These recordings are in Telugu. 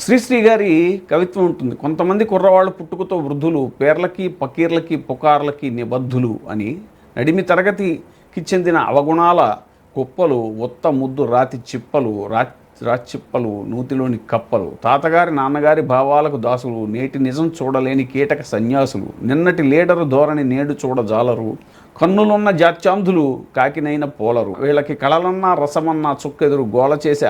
శ్రీశ్రీ గారి కవిత్వం ఉంటుంది. కొంతమంది కుర్రవాళ్ళు పుట్టుకతో వృద్ధులు, పేర్లకి పకీర్లకి పుకార్లకి నిబద్ధులు అని. నడిమి తరగతికి చెందిన అవగుణాల కుప్పలు, ఒత్త ముద్దు రాతి చిప్పలు, రాచిప్పలు, నూతిలోని కప్పలు, తాతగారి నాన్నగారి భావాలకు దాసులు, నేటి నిజం చూడలేని కీటక సన్యాసులు, నిన్నటి లీడరు ధోరణి నేడు చూడజాలరు, కన్నులున్న జాత్యాంధులు కాకినైన పోలరు, వీళ్ళకి కళలన్నా రసమన్నా చుక్కెదురు, గోల చేసి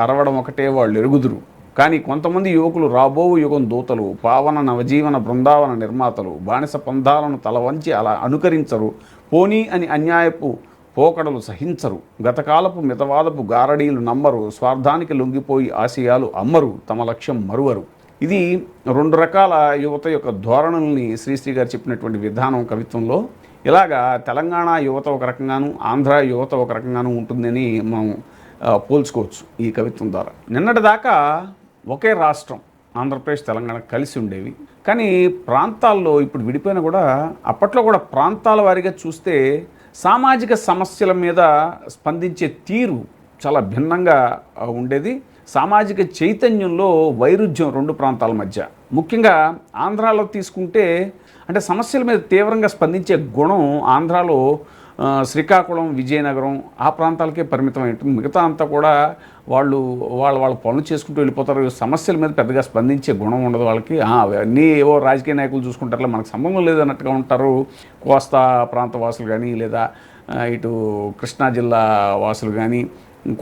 అరవడం ఒకటే వాళ్ళు ఎరుగుదురు. కానీ కొంతమంది యువకులు రాబోవు యుగం దూతలు, పావన నవజీవన బృందావన నిర్మాతలు, బానిస పందాలను తల వంచి అలా అనుకరించరు, పోనీ అని అన్యాయపు పోకడలు సహించరు, గతకాలపు మితవాదపు గారడీలు నమ్మరు, స్వార్థానికి లొంగిపోయి ఆశయాలు అమ్మరు, తమ లక్ష్యం మరువరు. ఇది రెండు రకాల యువత యొక్క ధోరణుల్ని శ్రీశ్రీ గారు చెప్పినటువంటి విధానం కవిత్వంలో. ఇలాగా తెలంగాణ యువత ఒక రకంగాను, ఆంధ్ర యువత ఒక రకంగాను ఉంటుందని మనం పోల్చుకోవచ్చు ఈ కవిత్వం ద్వారా. నిన్నటి దాకా ఒకే రాష్ట్రం ఆంధ్రప్రదేశ్ తెలంగాణ కలిసి ఉండేవి. కానీ ప్రాంతాల్లో ఇప్పుడు విడిపోయినా కూడా అప్పట్లో కూడా ప్రాంతాల వారీగా చూస్తే సామాజిక సమస్యల మీద స్పందించే తీరు చాలా భిన్నంగా ఉండేది. సామాజిక చైతన్యంలో వైరుధ్యం రెండు ప్రాంతాల మధ్య. ముఖ్యంగా ఆంధ్రాలో తీసుకుంటే అంటే సమస్యల మీద తీవ్రంగా స్పందించే గుణం ఆంధ్రాలో శ్రీకాకుళం, విజయనగరం ఆ ప్రాంతాలకే పరిమితమై ఉంటుంది. మిగతా అంతా కూడా వాళ్ళ పనులు చేసుకుంటూ వెళ్ళిపోతారు. సమస్యల మీద పెద్దగా స్పందించే గుణం ఉండదు వాళ్ళకి. అన్నీ ఏవో రాజకీయ నాయకులు చూసుకుంటారు, మనకు సంబంధం లేదన్నట్టుగా ఉంటారు. కోస్తా ప్రాంత వాసులు కానీ, లేదా ఇటు కృష్ణా జిల్లా వాసులు కానీ,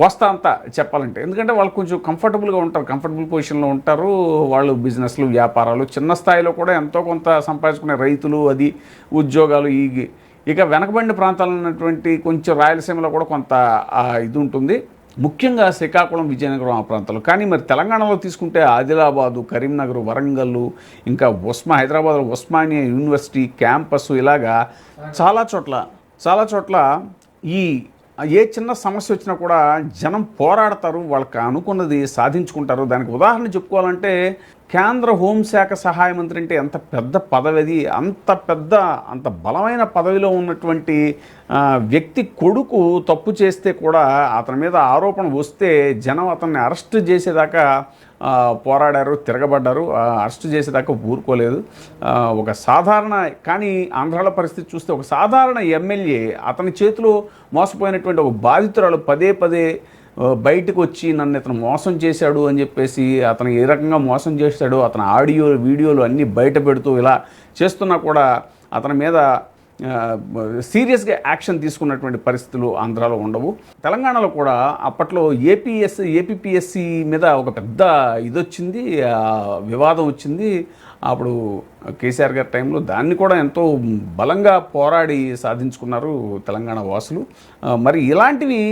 కోస్తా అంతా చెప్పాలంటే. ఎందుకంటే వాళ్ళు కొంచెం కంఫర్టబుల్గా ఉంటారు, కంఫర్టబుల్ పొజిషన్లో ఉంటారు. వాళ్ళు బిజినెస్లు, వ్యాపారాలు, చిన్న స్థాయిలో కూడా ఎంతో కొంత సంపాదించుకునే రైతులు, అది ఉద్యోగాలు. ఇక వెనకబడిన ప్రాంతాలు ఉన్నటువంటి కొంచెం రాయలసీమలో కూడా కొంత ఇది ఉంటుంది, ముఖ్యంగా శ్రీకాకుళం, విజయనగరం ఆ ప్రాంతాలు. కానీ మరి తెలంగాణలో తీసుకుంటే ఆదిలాబాదు, కరీంనగర్, వరంగల్, ఇంకా హైదరాబాద్లో ఉస్మానియా యూనివర్సిటీ క్యాంపస్, ఇలాగా చాలా చోట్ల ఏ చిన్న సమస్య వచ్చినా కూడా జనం పోరాడతారు, వాళ్ళకి అనుకున్నది సాధించుకుంటారు. దానికి ఉదాహరణ చెప్పుకోవాలంటే కేంద్ర హోంశాఖ సహాయ మంత్రి అంటే ఎంత పెద్ద పదవి అది. అంత బలమైన పదవిలో ఉన్నటువంటి వ్యక్తి కొడుకు తప్పు చేస్తే కూడా అతని మీద ఆరోపణ వస్తే జనం అతన్ని అరెస్ట్ చేసేదాకా పోరాడారు, తిరగబడ్డారు. అరెస్ట్ చేసేదాకా ఊరుకోలేదు. ఒక సాధారణ, కానీ ఆంధ్రాలో పరిస్థితి చూస్తే ఒక సాధారణ ఎమ్మెల్యే అతని చేతిలో మోసపోయినటువంటి ఒక బాధితురాలు పదే బయటకు వచ్చి నన్ను ఇతను మోసం చేశాడు అని చెప్పేసి, అతను ఏ రకంగా మోసం చేశాడు, అతని ఆడియో వీడియోలు అన్నీ బయట పెడుతూ ఇలా చేస్తున్నా కూడా అతని మీద సీరియస్గా యాక్షన్ తీసుకున్నటువంటి పరిస్థితులు ఆంధ్రాలో ఉండవు. తెలంగాణలో కూడా అప్పట్లో ఏపీపీఎస్సీ మీద ఒక పెద్ద ఇది వచ్చింది, వివాదం వచ్చింది. అప్పుడు కేసీఆర్ గారి టైంలో దాన్ని కూడా ఎంతో బలంగా పోరాడి సాధించుకున్నారు తెలంగాణ వాసులు. మరి ఇలాంటివి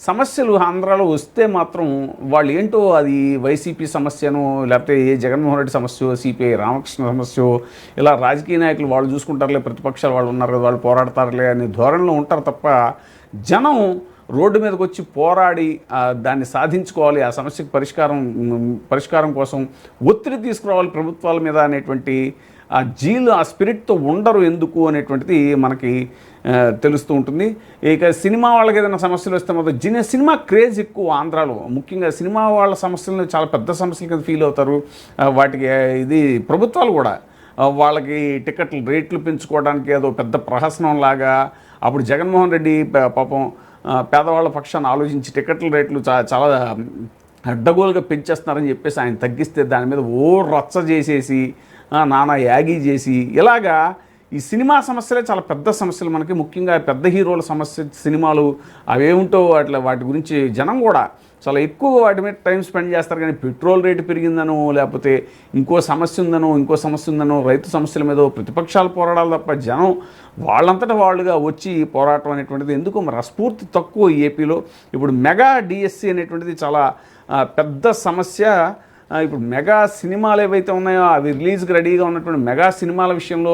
సమస్యలు ఆంధ్రాలో వస్తే మాత్రం వాళ్ళు ఏంటో, అది వైసీపీ సమస్యను, లేకపోతే ఏ జగన్మోహన్ రెడ్డి సమస్య, సిపిఐ రామకృష్ణ సమస్య, ఇలా రాజకీయ నాయకులు వాళ్ళు చూసుకుంటారులే, ప్రతిపక్షాలు వాళ్ళు ఉన్నారు కదా వాళ్ళు పోరాడతారులే అనే ధోరణిలో ఉంటారు తప్ప, జనం రోడ్డు మీదకి వచ్చి పోరాడి దాన్ని సాధించుకోవాలి, ఆ సమస్యకు పరిష్కారం కోసం ఒత్తిడి తీసుకురావాలి ప్రభుత్వాల మీద అనేటువంటి ఆ స్పిరిట్తో ఉండరు. ఎందుకు అనేటువంటిది మనకి తెలుస్తూ ఉంటుంది. ఇక సినిమా వాళ్ళకి ఏదైనా సమస్యలు వస్తే మాత్రం సినిమా క్రేజ్ ఎక్కువ ఆంధ్రాలో. ముఖ్యంగా సినిమా వాళ్ళ సమస్యలను చాలా పెద్ద సమస్యల కింద ఫీల్ అవుతారు. వాటికి ఇది ప్రభుత్వాలు కూడా వాళ్ళకి టికెట్లు రేట్లు పెంచుకోవడానికి ఏదో పెద్ద ప్రహసనం లాగా. అప్పుడు జగన్మోహన్ రెడ్డి పాపం పేదవాళ్ళ పక్షాన్ని ఆలోచించి టికెట్ల రేట్లు చాలా అడ్డగోలుగా పెంచేస్తున్నారని చెప్పేసి ఆయన తగ్గిస్తే దాని మీద రచ్చ చేసేసి నానా యాగి చేసి, ఇలాగా ఈ సినిమా సమస్యలే చాలా పెద్ద సమస్యలు మనకి. ముఖ్యంగా పెద్ద హీరోల సినిమాలు అవేమిటో వాటి గురించి జనం కూడా చాలా ఎక్కువ వాటి మీద టైం స్పెండ్ చేస్తారు. కానీ పెట్రోల్ రేటు పెరిగిందనో, లేకపోతే ఇంకో సమస్య ఉందనో, రైతు సమస్యల మీద ప్రతిపక్షాలు పోరాడాలి తప్ప జనం వాళ్ళంతటా వాళ్ళుగా వచ్చి పోరాటం అనేటువంటిది ఎందుకు మరి స్ఫూర్తి తక్కువ ఏపీలో. ఇప్పుడు మెగా డిఎస్సి అనేటువంటిది చాలా పెద్ద సమస్య. ఇప్పుడు మెగా సినిమాలు ఏవైతే ఉన్నాయో అవి రిలీజ్కి రెడీగా ఉన్నటువంటి మెగా సినిమాల విషయంలో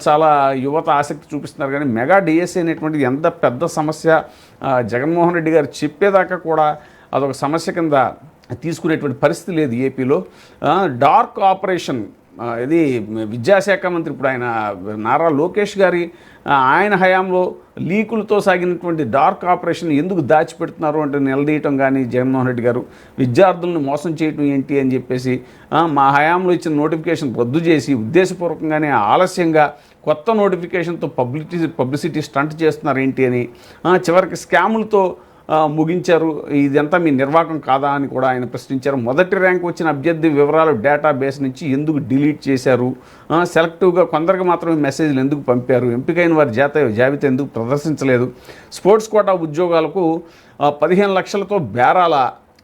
చాలా యువత ఆసక్తి చూపిస్తున్నారు. కానీ మెగా డిఎస్సి అనేటువంటిది ఎంత పెద్ద సమస్య, జగన్మోహన్ రెడ్డి గారు చెప్పేదాకా కూడా అదొక సమస్య కింద తీసుకునేటువంటి పరిస్థితి లేదు ఏపీలో. డార్క్ ఆపరేషన్ ఇది విద్యాశాఖ మంత్రి ఇప్పుడు ఆయన నారా లోకేష్ గారి ఆయన హయాంలో లీకులతో సాగినటువంటి డార్క్ ఆపరేషన్ ఎందుకు దాచిపెడుతున్నారు అంటే నిలదీయటం కానీ జగన్మోహన్ రెడ్డి గారు విద్యార్థులను మోసం చేయటం ఏంటి అని చెప్పేసి మా హయాంలో ఇచ్చిన నోటిఫికేషన్ రద్దు చేసి ఉద్దేశపూర్వకంగానే ఆలస్యంగా కొత్త నోటిఫికేషన్తో పబ్లిసిటీ స్టంట్ చేస్తున్నారు ఏంటి అని చివరికి స్కాములతో ముగించారు. ఇదంతా మీ నిర్వాహకం కాదా అని కూడా ఆయన ప్రశ్నించారు. మొదటి ర్యాంక్ వచ్చిన అభ్యర్థి వివరాలు డేటాబేస్ నుంచి ఎందుకు డిలీట్ చేశారు, సెలెక్టివ్గా కొందరికి మాత్రమే మెసేజ్లు ఎందుకు పంపారు, ఎంపికైన వారి జాబితా ఎందుకు ప్రదర్శించలేదు, స్పోర్ట్స్ కోటా ఉద్యోగాలకు 15 లక్షలతో బేరాల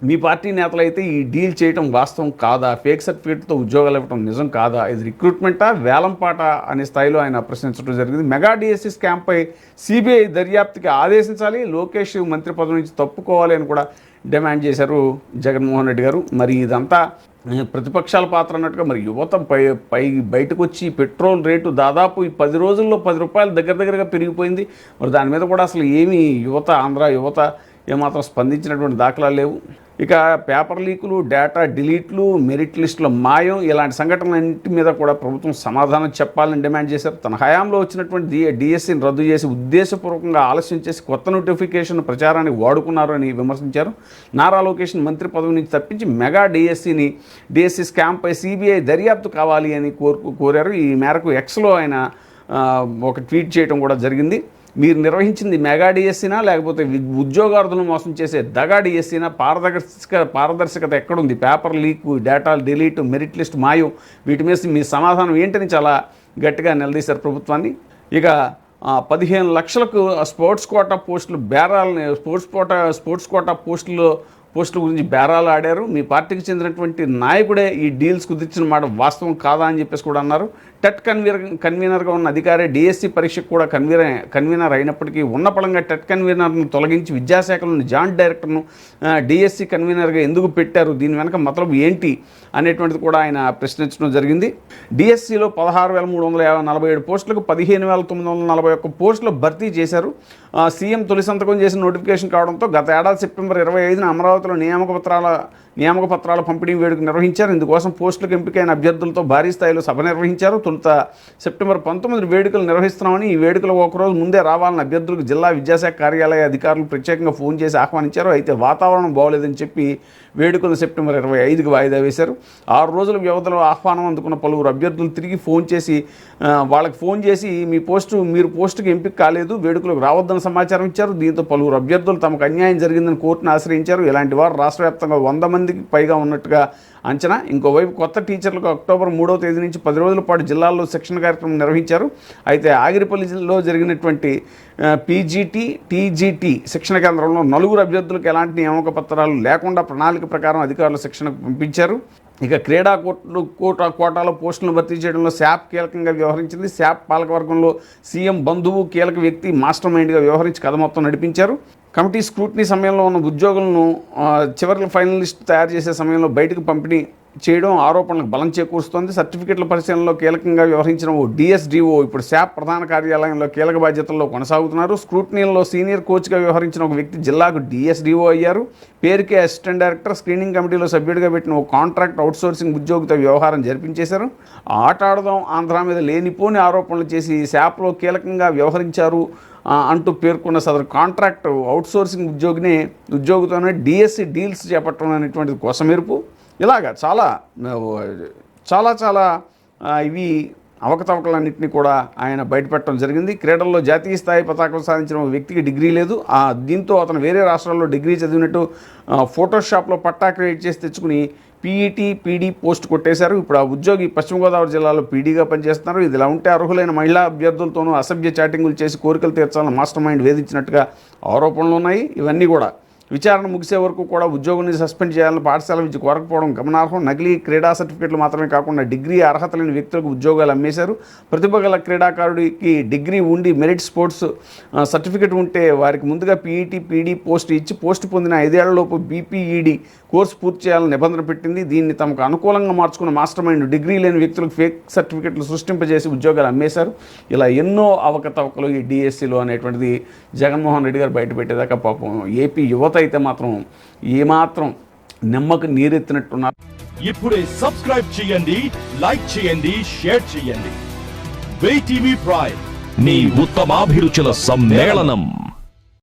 మీ పార్టీ నేతలైతే ఈ డీల్ చేయడం వాస్తవం కాదా, ఫేక్ సర్టిఫికేట్తో ఉద్యోగాలు ఇవ్వడం నిజం కాదా, ఇది రిక్రూట్మెంటా వేలంపాట అనే స్థాయిలో ఆయన ప్రశ్నించడం జరిగింది. మెగా డిఎస్సి స్కామ్పై సిబిఐ దర్యాప్తుకి ఆదేశించాలి, లోకేష్ మంత్రి పదవి నుంచి తప్పుకోవాలి అని కూడా డిమాండ్ చేశారు జగన్మోహన్ రెడ్డి గారు. మరి ఇదంతా ప్రతిపక్షాల పాత్ర అన్నట్టుగా మరి యువత బయటకు వచ్చి పెట్రోల్ రేటు దాదాపు ఈ 10 రోజుల్లో 10 రూపాయలు దగ్గరగా పెరిగిపోయింది. మరి దాని మీద కూడా అసలు ఏమీ ఆంధ్ర యువత ఏమాత్రం స్పందించినటువంటి దాఖలాలు లేవు. ఇక పేపర్ లీకులు, డేటా డిలీట్లు, మెరిట్ లిస్టుల మాయం ఇలాంటి సంఘటనలన్నింటి మీద కూడా ప్రభుత్వం సమాధానం చెప్పాలని డిమాండ్ చేశారు. తన హయాంలో వచ్చినటువంటి డిఎస్సిని రద్దు చేసి ఉద్దేశపూర్వకంగా ఆలస్యం చేసి కొత్త నోటిఫికేషన్ ప్రచారానికి వాడుకున్నారు అని విమర్శించారు. నారా లోకేష్ మంత్రి పదవి నుంచి తప్పించి మెగా డిఎస్సి స్కామ్పై సిబిఐ దర్యాప్తు కావాలి అని కోరారు. ఈ మేరకు ఎక్స్లో ఆయన ఒక ట్వీట్ చేయడం కూడా జరిగింది. మీరు నిర్వహించింది మెగా డిఎస్సినా లేకపోతే ఉద్యోగార్థులను మోసం చేసే దగా డిఎస్సినా, పారదర్శకత ఎక్కడుంది, paper leak, data delete, merit list మాయం, వీటి మీద మీ సమాధానం ఏంటని చాలా గట్టిగా నిలదీశారు ప్రభుత్వాన్ని. ఇక 15 లక్షలకు స్పోర్ట్స్ కోటా పోస్టులు బేరాలని స్పోర్ట్స్ కోటా పోస్టుల గురించి బేరాలు ఆడారు. మీ పార్టీకి చెందినటువంటి నాయకుడే ఈ డీల్స్ కుదిర్చిన మాట వాస్తవం కాదా అని చెప్పేసి కూడా అన్నారు. టెట్ కన్వీనర్గా ఉన్న అధికారి డిఎస్సి పరీక్షకు కూడా కన్వీనర్ అయినప్పటికీ ఉన్నపళంగా టెట్ కన్వీనర్ను తొలగించి విద్యాశాఖలోని జాయింట్ డైరెక్టర్ను డిఎస్సి కన్వీనర్గా ఎందుకు పెట్టారు, దీని వెనక మతలబు ఏంటి అనేటువంటిది కూడా ఆయన ప్రశ్నించడం జరిగింది. డిఎస్సిలో 16,347 పోస్టులకు 15,941 పోస్టులు భర్తీ చేశారు. సీఎం తొలి సంతకం చేసిన నోటిఫికేషన్ కావడంతో గత ఏడాది సెప్టెంబర్ 25న అమరావతిలో నియామక పత్రాల పంపిణీ వేడుక నిర్వహించారు. ఇందుకోసం పోస్టులకు ఎంపికైన అభ్యర్థులతో భారీ స్థాయిలో సభ నిర్వహించారు. తొలుత సెప్టెంబర్ 19 వేడుకలు నిర్వహిస్తున్నామని, ఈ వేడుకలు ఒకరోజు ముందే రావాలని అభ్యర్థులకు జిల్లా విద్యాశాఖ కార్యాలయ అధికారులు ప్రత్యేకంగా ఫోన్ చేసి ఆహ్వానించారు. అయితే వాతావరణం బాగోలేదని చెప్పి వేడుకలు సెప్టెంబర్ 25కి వాయిదా వేశారు. 6 రోజుల వ్యవధిలో ఆహ్వానం అందుకున్న పలువురు అభ్యర్థులు తిరిగి వాళ్ళకి ఫోన్ చేసి మీరు పోస్టుకి ఎంపిక కాలేదు, వేడుకలకు రావద్దని సమాచారం ఇచ్చారు. దీంతో పలువురు అభ్యర్థులు తమకు అన్యాయం జరిగిందని కోర్టును ఆశ్రయించారు. ఇలాంటి వారు రాష్ట్ర వ్యాప్తంగా 100 మందికి పైగా ఉన్నట్టుగా అంచనా. ఇంకోవైపు కొత్త టీచర్లకు అక్టోబర్ 3వ తేదీ నుంచి 10 రోజుల పాటు జిల్లాల్లో శిక్షణ కార్యక్రమం నిర్వహించారు. అయితే ఆగిరిపల్లిలో జరిగినటువంటి టీజీటీ శిక్షణ కేంద్రంలో 4 అభ్యర్థులకు ఎలాంటి నియామక పత్రాలు లేకుండా ప్రణాళిక ప్రకారం అధికారులు శిక్షణకు పంపించారు. ఇక క్రీడా కోటాలో పోస్టులను భర్తీ చేయడంలో శాప్ కీలకంగా వ్యవహరించింది. శాప్ పాలకవర్గంలో సీఎం బంధువు కీలక వ్యక్తి మాస్టర్ మైండ్గా వ్యవహరించి కథ మొత్తం నడిపించారు. కమిటీ స్క్రూటినీ సమయంలో ఉన్న ఉద్యోగులను చివరి ఫైనల్ లిస్ట్ తయారు చేసే సమయంలో బయటకు పంపిణీ చేయడం ఆరోపణలకు బలం చేకూరుస్తోంది. సర్టిఫికెట్ల పరిశీలనలో కీలకంగా వ్యవహరించిన ఓ డిఎస్డిఓ ఇప్పుడు శాప్ ప్రధాన కార్యాలయంలో కీలక బాధ్యతల్లో కొనసాగుతున్నారు. స్క్రూటినీలో సీనియర్ కోచ్గా వ్యవహరించిన ఒక వ్యక్తి జిల్లాకు డిఎస్డిఓ అయ్యారు. పేరుకే అసిస్టెంట్ డైరెక్టర్, స్క్రీనింగ్ కమిటీలో సభ్యుడిగా పెట్టిన ఓ కాంట్రాక్ట్ అవుట్సోర్సింగ్ ఉద్యోగితో వ్యవహారం జరిపించేశారు. ఆట ఆడదాం ఆంధ్ర మీద లేనిపోని ఆరోపణలు చేసి శాప్లో కీలకంగా వ్యవహరించారు అంటూ పేర్కొన్న సదరు కాంట్రాక్ట్ అవుట్సోర్సింగ్ ఉద్యోగితోనే డిఎస్సి డీల్స్ చేపట్టడం అనేటువంటిది కొసమెరుపు. ఇలాగా చాలా ఇవి అవకతవకలన్నింటినీ కూడా ఆయన బయటపెట్టడం జరిగింది. క్రీడల్లో జాతీయ స్థాయి పతాకం సాధించిన వ్యక్తికి డిగ్రీ లేదు. దీంతో అతను వేరే రాష్ట్రాల్లో డిగ్రీ చదివినట్టు ఫోటోషాప్లో పట్టా క్రియేట్ చేసి తెచ్చుకుని పీడీ పోస్ట్ కొట్టేశారు. ఇప్పుడు ఆ ఉద్యోగి పశ్చిమ గోదావరి జిల్లాలో పీడీగా పనిచేస్తున్నారు. ఇదిలా ఉంటే అర్హులైన మహిళా అభ్యర్థులతోనూ అసభ్య చాటింగులు చేసి కోరికలు తీర్చాలని మాస్టర్ మైండ్ వేధించినట్టుగా ఆరోపణలు ఉన్నాయి. ఇవన్నీ కూడా విచారణ ముగిసే వరకు కూడా ఉద్యోగుల్ని సస్పెండ్ చేయాలని పాఠశాల విద్య కోరకపోవడం గమనార్హం. నకిలీ క్రీడా సర్టిఫికెట్లు మాత్రమే కాకుండా డిగ్రీ అర్హత లేని వ్యక్తులకు ఉద్యోగాలు అమ్మేశారు. ప్రతిభ గల క్రీడాకారుడికి డిగ్రీ ఉండి మెరిట్ స్పోర్ట్స్ సర్టిఫికెట్ ఉంటే వారికి ముందుగా పీడీ పోస్ట్ ఇచ్చి పోస్ట్ పొందిన 5 ఏళ్లలోపు బీపీఈడి కోర్సు పూర్తి చేయాలని నిబంధన పెట్టింది. దీన్ని తమకు అనుకూలంగా మార్చుకున్న మాస్టర్ మైండ్ డిగ్రీ లేని వ్యక్తులకు ఫేక్ సర్టిఫికెట్లు సృష్టింపజేసి ఉద్యోగాలు అమ్మేశారు. ఇలా ఎన్నో అవకతవకలు ఈ డిఎస్సిలో అనేటువంటిది జగన్మోహన్ రెడ్డి గారు బయటపెట్టేదాకా పాపం ఏపీ యువత అయితే మాత్రం ఏమాత్రం నిమ్మకు నీరెత్తినట్టున్నారు. ఇప్పుడే సబ్స్క్రైబ్ చేయండి, లైక్ చేయండి, షేర్ చేయండి. వే టీవీ ప్రైమ్, మీ ఉత్తమాభిరుచుల సమ్మేళనం.